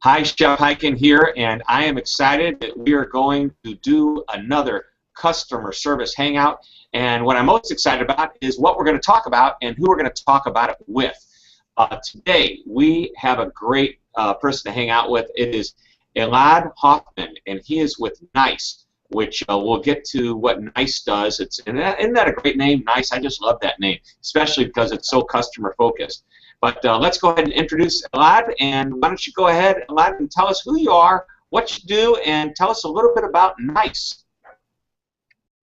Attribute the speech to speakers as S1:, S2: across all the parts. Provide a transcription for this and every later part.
S1: Hi, Shep Hyken here, and I am excited that we are going to do another customer service hangout. And what I'm most excited about is what we're going to talk about and who we're going to talk about it with. Today, we have a great person to hang out with. It is Elad Hoffman, and he is with NICE, which we'll get to what NICE does. Isn't that a great name, NICE? I just love that name, especially because it's so customer focused. But let's go ahead and introduce Elad, and why don't you go ahead, Elad, and tell us who you are, what you do, and tell us a little bit about NICE.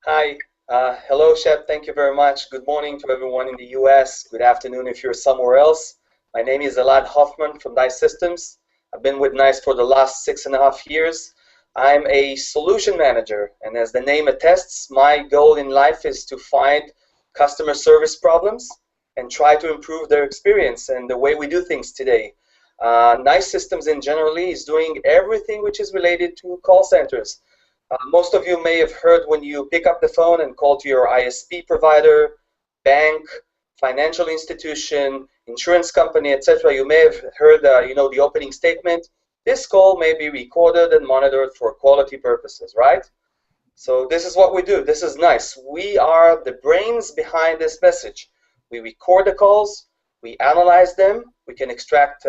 S2: Hi. Hello, Shep. Thank you very much. Good morning to everyone in the U.S. Good afternoon if you're somewhere else. My name is Elad Hoffman from NICE Systems. I've been with NICE for the last 6.5 years. I'm a solution manager, and as the name attests, my goal in life is to find customer service problems and try to improve their experience and the way we do things today. NICE Systems in generally is doing everything which is related to call centers. Most of you may have heard when you pick up the phone and call to your ISP provider, bank, financial institution, insurance company, etc. You may have heard the opening statement. This call may be recorded and monitored for quality purposes, right? So this is what we do. This is NICE. We are the brains behind this message. We record the calls, we analyze them, we can extract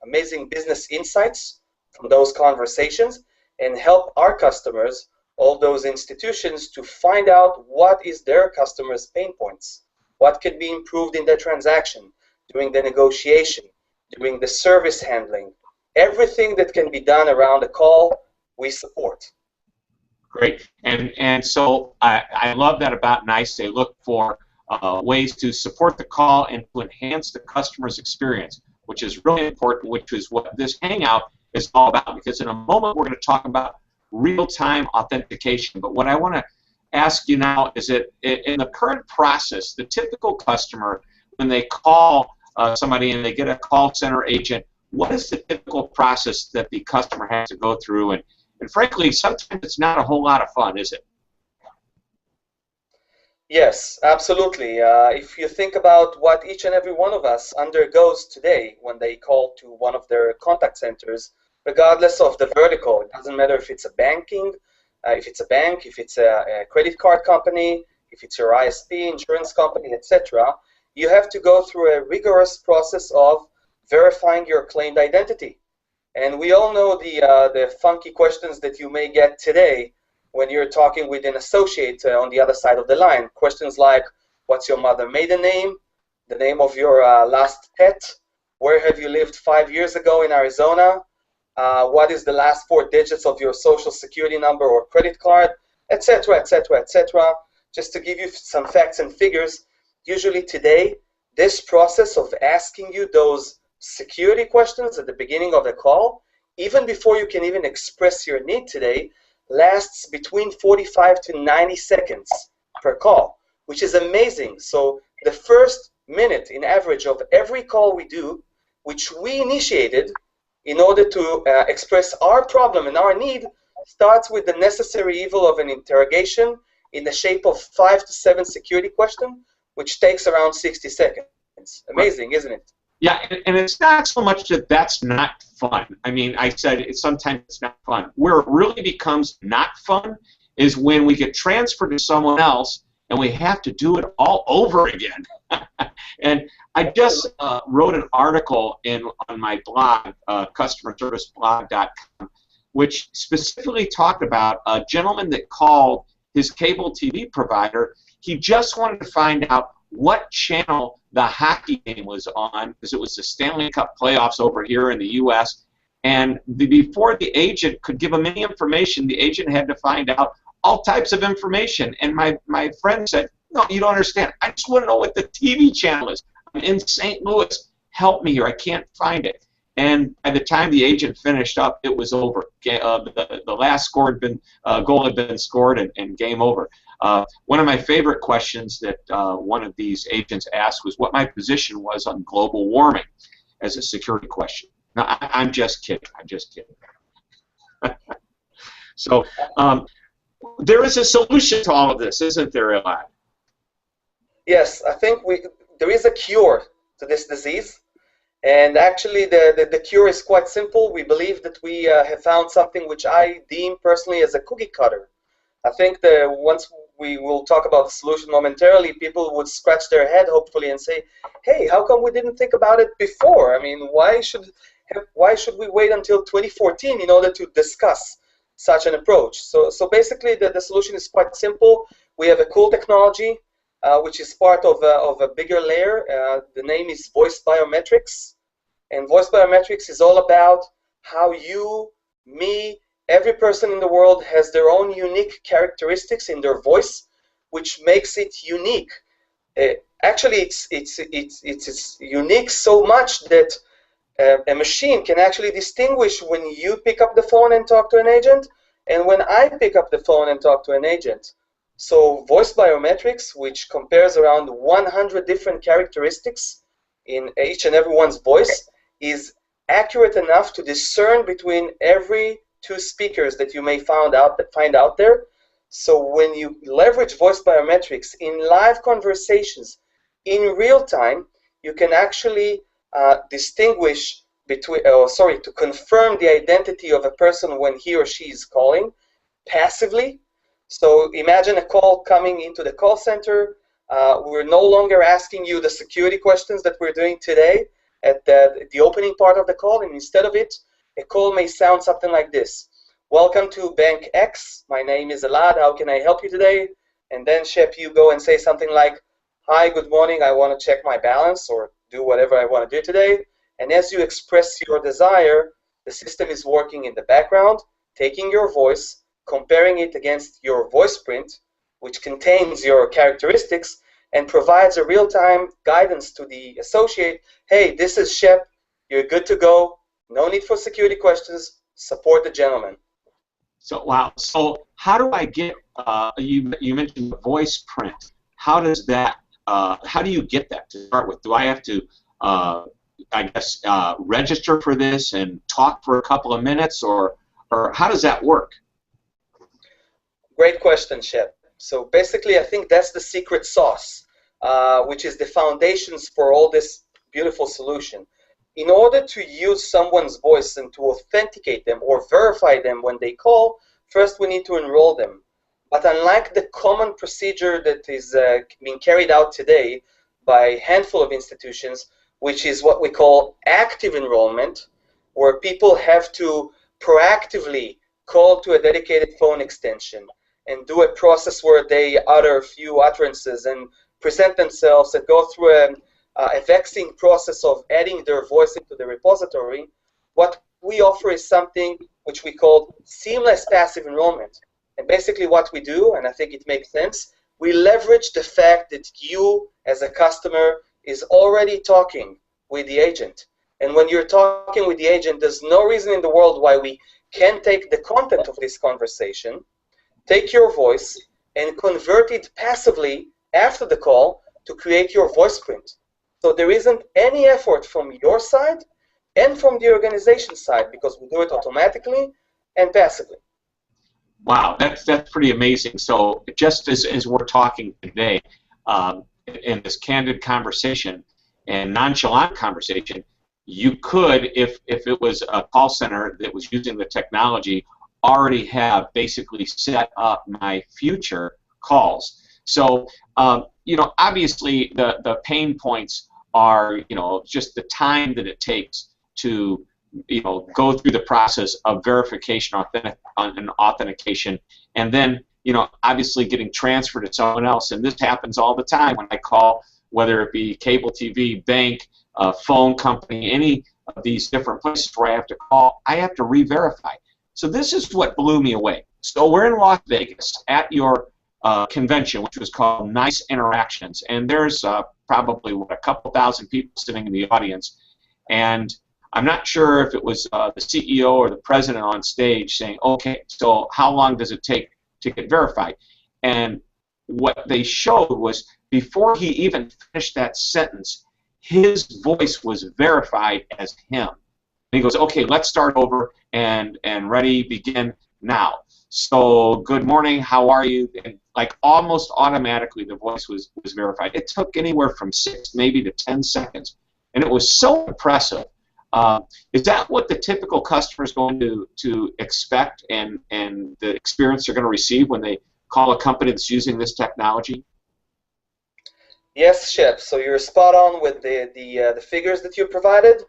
S2: amazing business insights from those conversations and help our customers, all those institutions, to find out what is their customers' pain points, what can be improved in their transaction, during the negotiation, during the service handling. Everything that can be done around a call, we support.
S1: Great. And so I love that about NICE. They look for ways to support the call and to enhance the customer's experience, which is really important, which is what this hangout is all about, because in a moment we're going to talk about real-time authentication. But what I want to ask you now is that in the current process, the typical customer, when they call somebody and they get a call center agent, what is the typical process that the customer has to go through? And frankly, sometimes it's not a whole lot of fun, is it?
S2: Yes, absolutely. If you think about what each and every one of us undergoes today when they call to one of their contact centers, regardless of the vertical, it doesn't matter if it's a banking, if it's a bank, if it's a credit card company, if it's your ISP, insurance company, etc., you have to go through a rigorous process of verifying your claimed identity. And we all know the funky questions that you may get today when you're talking with an associate on the other side of the line. Questions like, what's your mother's maiden name, the name of your last pet, where have you lived 5 years ago in Arizona, what is the last 4 digits of your social security number or credit card, etc., etc., etc. Just to give you some facts and figures, usually today, this process of asking you those security questions at the beginning of the call, even before you can even express your need today, lasts between 45 to 90 seconds per call, which is amazing. So the first minute in average of every call we do, which we initiated in order to express our problem and our need, starts with the necessary evil of an interrogation in the shape of 5 to 7 security questions, which takes around 60 seconds. Amazing, isn't it?
S1: Yeah, and it's not so much that that's not fun. I mean, I said sometimes it's not fun. Where it really becomes not fun is when we get transferred to someone else and we have to do it all over again. And I just wrote an article on my blog, customerserviceblog.com, which specifically talked about a gentleman that called his cable TV provider. He just wanted to find out what channel the hockey game was on, because it was the Stanley Cup playoffs over here in the U.S., and before the agent could give him any information, the agent had to find out all types of information. And my friend said, no, you don't understand. I just want to know what the TV channel is. I'm in St. Louis. Help me here. I can't find it. And by the time the agent finished up, it was over. The last goal had been scored, and game over. One of my favorite questions that one of these agents asked was what my position was on global warming as a security question. Now, I'm just kidding. I'm just kidding. So there is a solution to all of this, isn't there, Elad?
S2: Yes, I think there is a cure to this disease, And actually, the cure is quite simple. We believe that we have found something which I deem personally as a cookie cutter. I think that once we will talk about the solution momentarily, people would scratch their head, hopefully, and say, hey, how come we didn't think about it before? I mean, why should we wait until 2014 in order to discuss such an approach? So basically, the solution is quite simple. We have a cool technology, which is part of a bigger layer. The name is voice biometrics. And voice biometrics is all about how you, me, every person in the world has their own unique characteristics in their voice, which makes it unique. Actually, it's unique so much that a machine can actually distinguish when you pick up the phone and talk to an agent and when I pick up the phone and talk to an agent. So voice biometrics, which compares around 100 different characteristics in each and everyone's voice, is accurate enough to discern between every two speakers that you may find out there. So when you leverage voice biometrics in live conversations in real time, you can actually distinguish between, to confirm the identity of a person when he or she is calling passively. So imagine a call coming into the call center. We're no longer asking you the security questions that we're doing today at the opening part of the call, and instead of it, a call may sound something like this. Welcome to Bank X. My name is Elad. How can I help you today? And then, Shep, you go and say something like, hi, good morning. I want to check my balance or do whatever I want to do today. And as you express your desire, the system is working in the background, taking your voice, comparing it against your voice print, which contains your characteristics, and provides a real-time guidance to the associate. Hey, this is Shep. You're good to go. No need for security questions. Support the gentleman.
S1: So wow. So how do I get? You mentioned the voice print. How does that? How do you get that to start with? Do I have to, I guess, register for this and talk for a couple of minutes, or how does that work?
S2: Great question, Shep. So basically, I think that's the secret sauce, which is the foundations for all this beautiful solution. In order to use someone's voice and to authenticate them or verify them when they call, first we need to enroll them. But unlike the common procedure that is being carried out today by a handful of institutions, which is what we call active enrollment, where people have to proactively call to a dedicated phone extension and do a process where they utter a few utterances and present themselves and go through a vexing process of adding their voice into the repository. What we offer is something which we call seamless passive enrollment. And basically what we do, and I think it makes sense, we leverage the fact that you as a customer is already talking with the agent. And when you're talking with the agent, there's no reason in the world why we can't take the content of this conversation, take your voice, and convert it passively after the call to create your voice print. So there isn't any effort from your side and from the organization side because we do it automatically and passively.
S1: Wow, that's pretty amazing. So just as we're talking today, in this candid conversation and nonchalant conversation, you could, if it was a call center that was using the technology, already have basically set up my future calls. So, you know, obviously the pain points are, you know, just the time that it takes to, you know, go through the process of verification and authentication, and then, you know, obviously getting transferred to someone else. And this happens all the time when I call, whether it be cable TV, bank, phone company, any of these different places where I have to call, I have to re-verify. So this is what blew me away. So we're in Las Vegas at your convention, which was called Nice Interactions, and there's probably a couple thousand people sitting in the audience, and I'm not sure if it was the CEO or the president on stage saying, okay, so how long does it take to get verified? And what they showed was before he even finished that sentence, his voice was verified as him. And he goes, okay, let's start over and ready, begin now. So good morning, how are you? And like almost automatically the voice was verified. It took anywhere from 6 maybe to 10 seconds and it was so impressive. Is that what the typical customer is going to expect and the experience they're going to receive when they call a company that's using this technology?
S2: Yes, Shep. So you're spot on with the figures that you provided.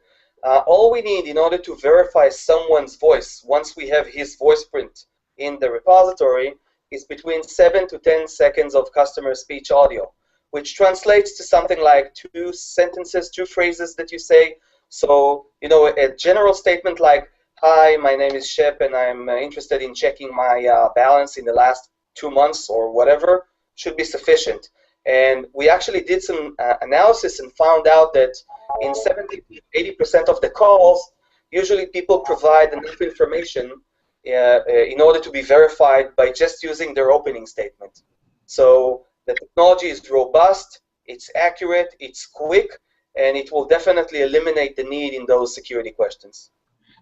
S2: All we need in order to verify someone's voice, once we have his voice print in the repository, is between 7 to 10 seconds of customer speech audio, which translates to something like 2 sentences, 2 phrases that you say. So, you know, a general statement like, "Hi, my name is Shep, and I'm interested in checking my balance in the last 2 months," or whatever, should be sufficient. And we actually did some analysis and found out that in 70 to 80% of the calls, usually people provide enough information in order to be verified by just using their opening statement. So the technology is robust, it's accurate, it's quick, and it will definitely eliminate the need in those security questions.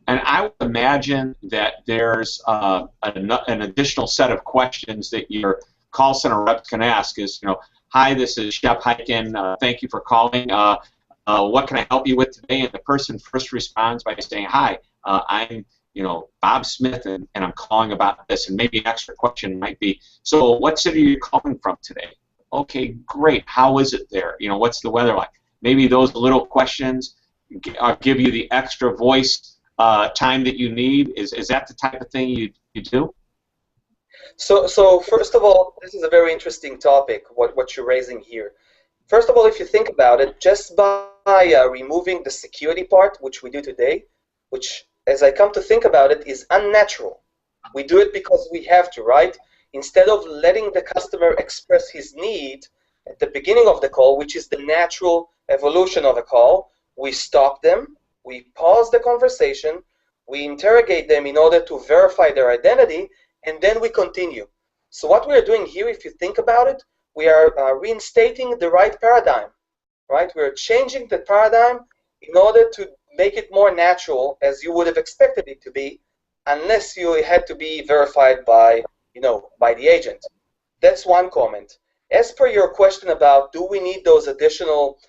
S1: And I would imagine that there's an additional set of questions that your call center rep can ask is, you know, "Hi, this is Shep Hyken. Thank you for calling. What can I help you with today?" And the person first responds by saying, "Hi, I'm, you know, Bob Smith, and I'm calling about this." And maybe an extra question might be, "So, what city are you calling from today?" "Okay, great. How is it there? You know, what's the weather like?" Maybe those little questions give you the extra voice time that you need. Is that the type of thing you do?
S2: So first of all, this is a very interesting topic, what you're raising here. First of all, if you think about it, just by removing the security part, which we do today, which, as I come to think about it, is unnatural. We do it because we have to, right? Instead of letting the customer express his need at the beginning of the call, which is the natural evolution of a call, we stop them, we pause the conversation, we interrogate them in order to verify their identity, and then we continue. So what we are doing here, if you think about it, we are reinstating the right paradigm, right? We're changing the paradigm in order to make it more natural as you would have expected it to be, unless you had to be verified by, you know, by the agent. That's one comment. As per your question about do we need those additional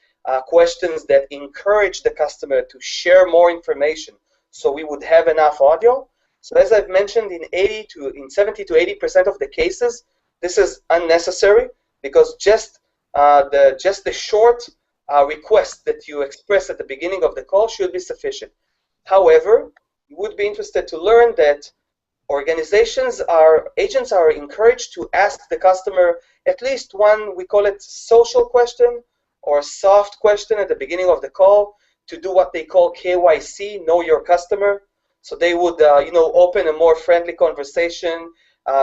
S2: questions that encourage the customer to share more information so we would have enough audio, so as I've mentioned, in 70 to 80% of the cases, this is unnecessary because just the short request that you express at the beginning of the call should be sufficient. However, you would be interested to learn that agents are encouraged to ask the customer at least one, we call it social question or soft question at the beginning of the call to do what they call KYC, know your customer. So they would, you know, open a more friendly conversation,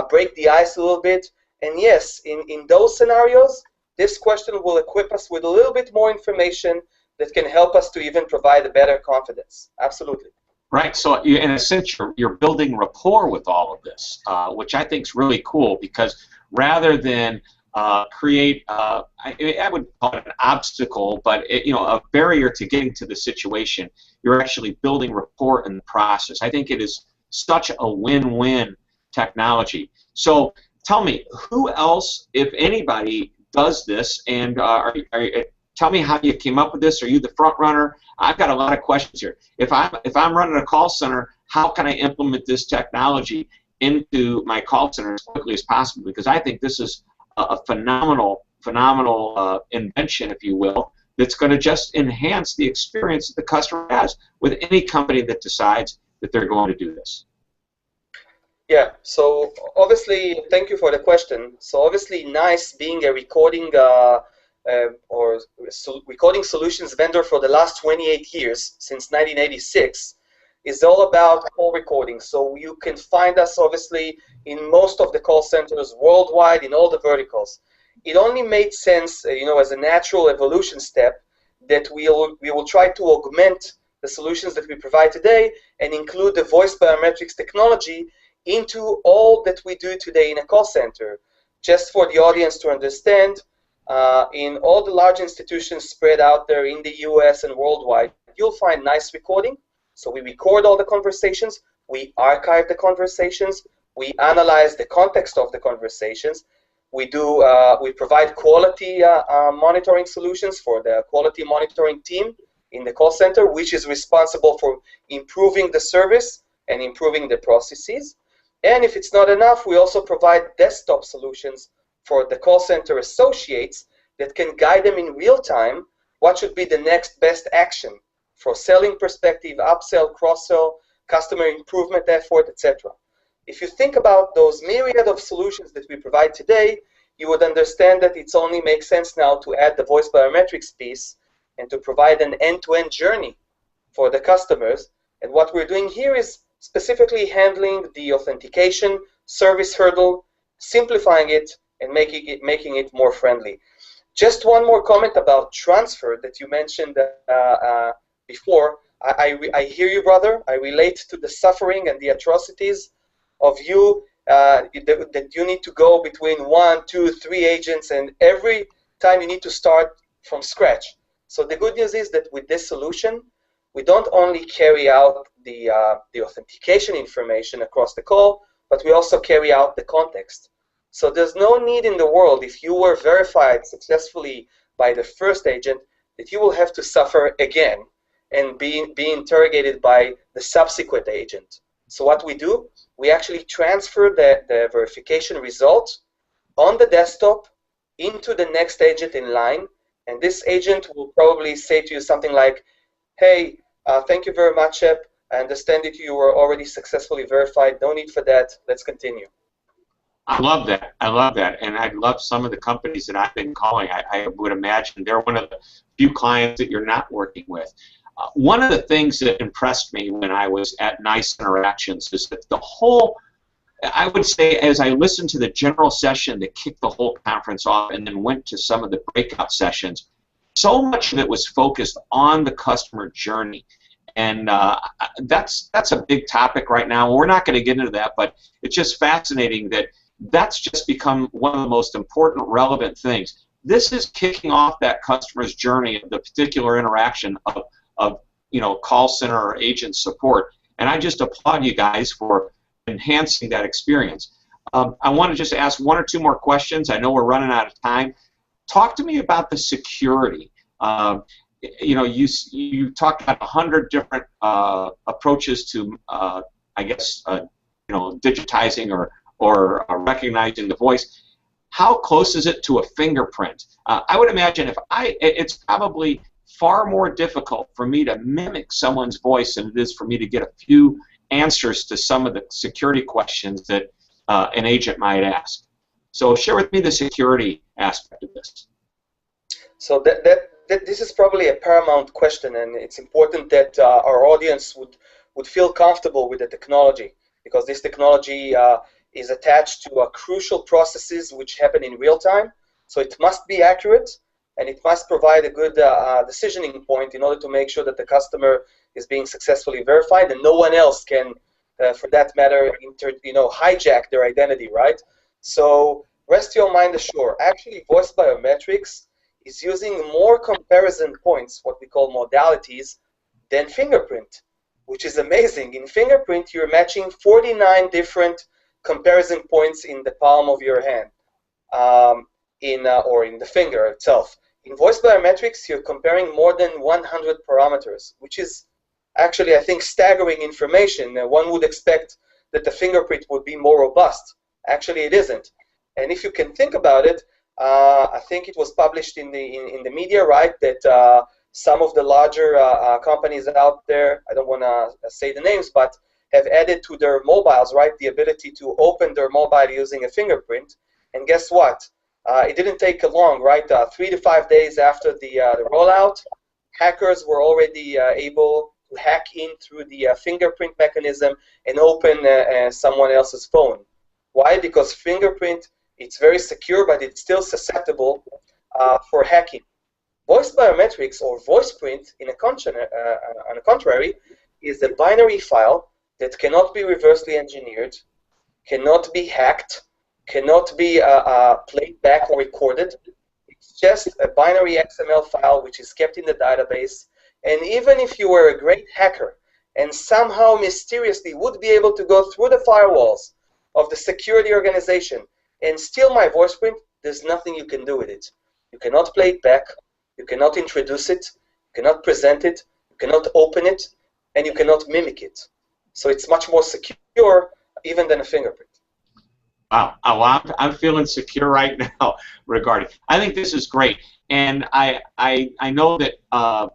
S2: break the ice a little bit. And yes, in those scenarios, this question will equip us with a little bit more information that can help us to even provide a better confidence. Absolutely.
S1: Right. So in a sense, you're building rapport with all of this, which I think is really cool because rather than create, I would call it an obstacle, but you know, a barrier to getting to the situation, you're actually building rapport in the process. I think it is such a win-win technology. So tell me, who else, if anybody, does this? And tell me how you came up with this. Are you the front runner? I've got a lot of questions here. If I'm running a call center, how can I implement this technology into my call center as quickly as possible? Because I think this is a phenomenal invention, if you will, that's going to just enhance the experience that the customer has with any company that decides that they're going to do this.
S2: Yeah, so obviously, thank you for the question. So obviously, NICE being a recording recording solutions vendor for the last 28 years, since 1986, is all about call recording. So you can find us obviously in most of the call centers worldwide in all the verticals. It only made sense, you know, as a natural evolution step that we will try to augment the solutions that we provide today and include the voice biometrics technology into all that we do today in a call center. Just for the audience to understand, in all the large institutions spread out there in the US and worldwide, you'll find NICE recording. So we record all the conversations, we archive the conversations, we analyze the context of the conversations, we provide quality monitoring solutions for the quality monitoring team in the call center, which is responsible for improving the service and improving the processes. And if it's not enough, we also provide desktop solutions for the call center associates that can guide them in real time what should be the next best action for selling perspective, upsell, cross-sell, customer improvement effort, etc. If you think about those myriad of solutions that we provide today, you would understand that it only makes sense now to add the voice biometrics piece and to provide an end-to-end journey for the customers. And what we're doing here is specifically handling the authentication service hurdle, simplifying it, and making it more friendly. Just one more comment about transfer that you mentioned before. I hear you, brother. I relate to the suffering and the atrocities of you that you need to go between 1, 2, 3 agents, and every time you need to start from scratch. So the good news is that with this solution, we don't only carry out the authentication information across the call, but we also carry out the context. So there's no need in the world, if you were verified successfully by the first agent, that you will have to suffer again and be interrogated by the subsequent agent. So what we do, we actually transfer the verification result on the desktop into the next agent in line, and this agent will probably say to you something like, hey, thank you very much, Shep. I understand that you were already successfully verified. No need for that. Let's continue.
S1: I love that. I love that. And I love some of the companies that I've been calling. I would imagine they're one of the few clients that you're not working with. One of the things that impressed me when I was at NICE Interactions is that the whole, I would say, as I listened to the general session that kicked the whole conference off and then went to some of the breakout sessions, so much of it was focused on the customer journey. And that's a big topic right now. We're not going to get into that, but it's just fascinating that that's just become one of the most important, relevant things. This is kicking off that customer's journey of the particular interaction of call center or agent support. And I just applaud you guys for enhancing that experience. I want to just ask 1 or 2 more questions. I know we're running out of time. Talk to me about the security. You talked about 100 different approaches to, I guess, digitizing or recognizing the voice. How close is it to a fingerprint? I would imagine it's probably far more difficult for me to mimic someone's voice than it is for me to get a few answers to some of the security questions that an agent might ask. So share with me the security aspect of this.
S2: So this is probably a paramount question, and it's important that our audience would feel comfortable with the technology, because this technology is attached to crucial processes which happen in real time. So it must be accurate, and it must provide a good decisioning point in order to make sure that the customer is being successfully verified, and no one else can, for that matter, hijack their identity, right? So rest your mind assured. Actually, voice biometrics is using more comparison points, what we call modalities, than fingerprint, which is amazing. In fingerprint, you're matching 49 different comparison points in the palm of your hand, or in the finger itself. In voice biometrics, you're comparing more than 100 parameters, which is actually, I think, staggering information. One would expect that the fingerprint would be more robust. Actually, it isn't. And if you can think about it, I think it was published in the media, right, that some of the larger companies out there, I don't want to say the names, but have added to their mobiles, right, the ability to open their mobile using a fingerprint. And guess what? It didn't take long, right? 3 to 5 days after the rollout, hackers were already able to hack in through the fingerprint mechanism and open someone else's phone. Why? Because fingerprint, it's very secure, but it's still susceptible for hacking. Voice biometrics, or voice print, on the contrary, is a binary file that cannot be reversely engineered, cannot be hacked, cannot be played back or recorded. It's just a binary XML file which is kept in the database. And even if you were a great hacker and somehow mysteriously would be able to go through the firewalls of the security organization and steal my voice print, there's nothing you can do with it. You cannot play it back. You cannot introduce it. You You cannot present it, you cannot open it, and you cannot mimic it. So it's much more secure even than a fingerprint.
S1: Wow, oh, I'm feeling secure right now regarding. I think this is great, and I know that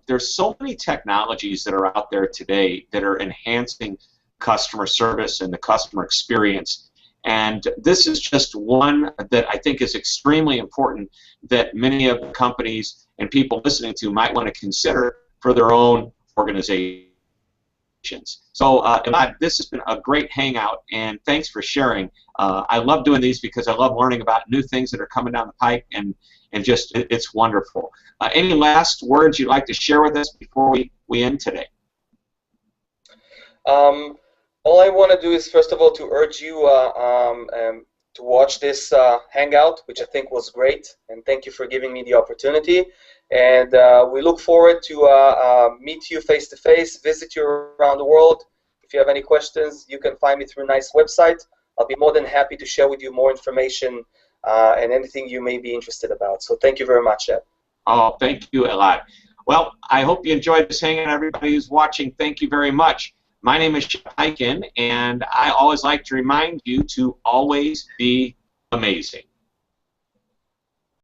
S1: there's so many technologies that are out there today that are enhancing customer service and the customer experience, and this is just one that I think is extremely important that many of the companies and people listening to might want to consider for their own organization. So, Elad, this has been a great hangout, and thanks for sharing. I love doing these because I love learning about new things that are coming down the pike, and just it's wonderful. Any last words you'd like to share with us before we end today?
S2: All I want to do is, first of all, to urge you to watch this hangout, which I think was great, and thank you for giving me the opportunity. And we look forward to meet you face to face, visit you around the world. If you have any questions, you can find me through NICE website. I'll be more than happy to share with you more information and anything you may be interested about. So thank you very much, Shep.
S1: Oh, thank you, Elad. Well, I hope you enjoyed this hangout. Everybody who's watching, thank you very much. My name is Shep Hyken, and I always like to remind you to always be amazing.